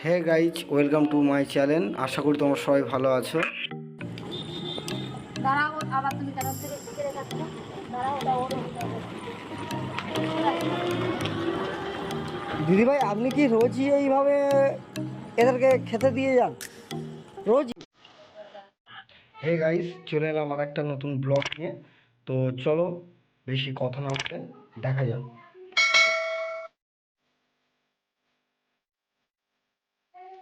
Hey guys, welcome to my channel. আশা করি তোমরা সবাই ভালো আছো। দিদিভাই, আপনি কি রোজই এইভাবে এদেরকে খেতে দিয়ে যান? রোজই? হে গাইজ, চলে এলাম আর একটা নতুন ব্লগ নিয়ে। তো চলো, বেশি কথা না বলে দেখা যাক।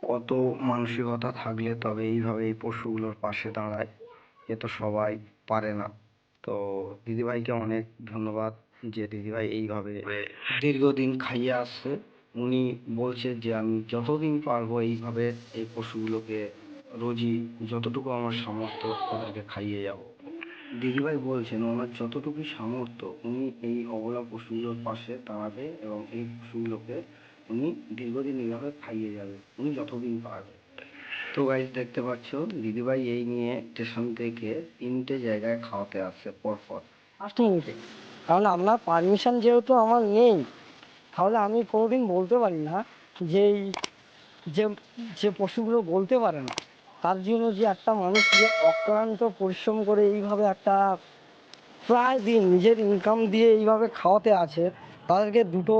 কত মানসিকতা থাকলে তবে এইভাবে এই পশুগুলোর পাশে দাঁড়ায়, এ তো সবাই পারে না। তো দিদিভাইকে অনেক ধন্যবাদ যে দিদিভাই এইভাবে দীর্ঘদিন খাইয়ে আসছে। উনি বলছে যে আমি যতদিন পারবো এইভাবে এই পশুগুলোকে রোজই যতটুকু আমার সামর্থ্য ওদেরকে খাইয়ে যাব। দিদিভাই বলছেন ওনার যতটুকু সামর্থ্য উনি এই অবলা পশুগুলোর পাশে দাঁড়াবে এবং এই পশুগুলোকে উনি দীর্ঘদিন এইভাবে খাইয়ে যাবে, উনি যতদিন পারবে। তো গাইজ দেখতে পাচ্ছ, দিদিভাই এই নিয়ে স্টেশন থেকে 3টে জায়গায় খাওয়াতে আসছে পরপর। 5 মিনিটে? কারণ আপনার পারমিশন যেহেতু আমার নেই, তাহলে আমি কোনোদিন বলতে পারি না যে যে যে পশুগুলো বলতে পারে না, তার জন্য যে একটা মানুষ যে অক্লান্ত পরিশ্রম করে এইভাবে একটা প্রায় দিন নিজের ইনকাম দিয়ে এইভাবে খাওয়াতে আছে, তাদেরকে দুটো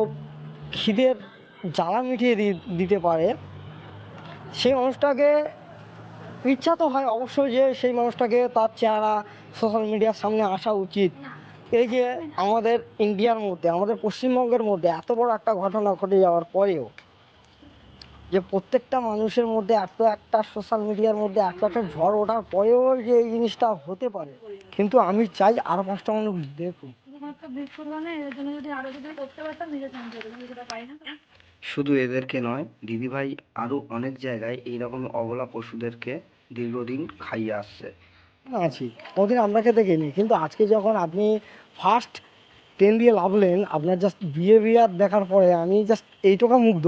খিদের জ্বালা মিটিয়ে দিতে পারে, সেই মানুষটাকে ইচ্ছা তো হয় অবশ্যই যে সেই মানুষটাকে তার চেহারা সোশ্যাল মিডিয়ার সামনে আসা উচিত। এই যে আমাদের ইন্ডিয়ার মধ্যে, আমাদের পশ্চিমবঙ্গের মধ্যে এত বড় একটা ঘটনা ঘটে যাওয়ার পরেও যে প্রত্যেকটা মানুষের মধ্যে এত একটা সোশ্যাল মিডিয়ার মধ্যে এত একটা ঝড় ওঠার পরেও যে এই জিনিসটা হতে পারে, কিন্তু আমি চাই আরো 5টা মানুষ দেখুন। শুধু এদেরকে নয়, দিদিভাই আরো অনেক জায়গায় এইরকম অবলা পশুদেরকে দীর্ঘদিন খাইয়ে আসছে। আছি ওদের আপনাকে দেখিনি, কিন্তু আজকে যখন আপনি ফার্স্ট 10 দিয়ে লাভলেন, আপনার জাস্ট বিহেভিয়ার দেখার পরে আমি জাস্ট এইটুকু মুগ্ধ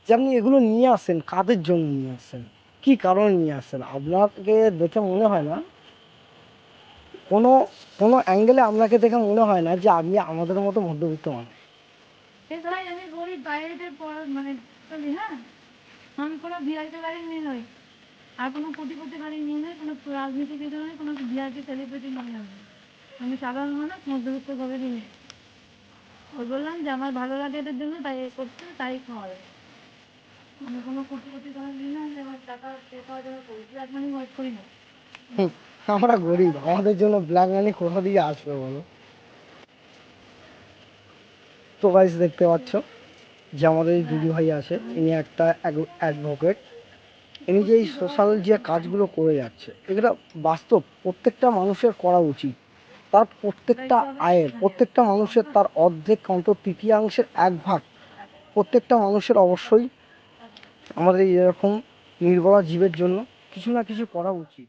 যে আপনি এগুলো নিয়ে আসছেন কাদের জন্য নিয়ে আসছেন, কী কারণে নিয়ে আসছেন। আপনাকে দেখে মনে হয় না, কোনো কোনো অ্যাঙ্গেলে আপনাকে দেখে মনে হয় না যে আপনি আমাদের মতো মধ্যবিত্ত মানুষ। আমি গরিব বাইরেদের মানে চলি, হ্যাঁ, আমি কোনো ভিআইপি গাড়ি নিয়ে নই, আর কোনো কোটিপতি গাড়ি নিয়ে নই, কোনো রাজনীতিবিদ নই, কোনো ভিআইপি সেলিব্রিটি নই। আমি সাধারণ মানুষ, মধ্যবিত্ত ভাবে নিয়ে ওই বললাম যে আমার ভালো লাগে এদের জন্য, তাই করছে, তাই খাওয়াবে। আমি কোনো কোটিপতি গাড়ি নিই না যে আমার টাকা পে পাওয়ার জন্য করি, এক মানে ওয়েট করি না। আমরা গরিব, আমাদের জন্য ব্ল্যাক মানি কোথা দিয়ে আসবে বলো? তো গাইস, দেখতে পাচ্ছ যে আমাদের এই দিদি ভাই আছে, ইনি একটা অ্যাডভোকেট। ইনি যে এই সোশ্যাল যে কাজগুলো করে যাচ্ছে, এগুলো বাস্তব প্রত্যেকটা মানুষের করা উচিত। তার প্রত্যেকটা আয়ের, প্রত্যেকটা মানুষের তার অর্ধেক অন্তত তৃতীয়াংশের 1 ভাগ প্রত্যেকটা মানুষের অবশ্যই আমাদের এরকম নির্বলা জীবের জন্য কিছু না কিছু করা উচিত।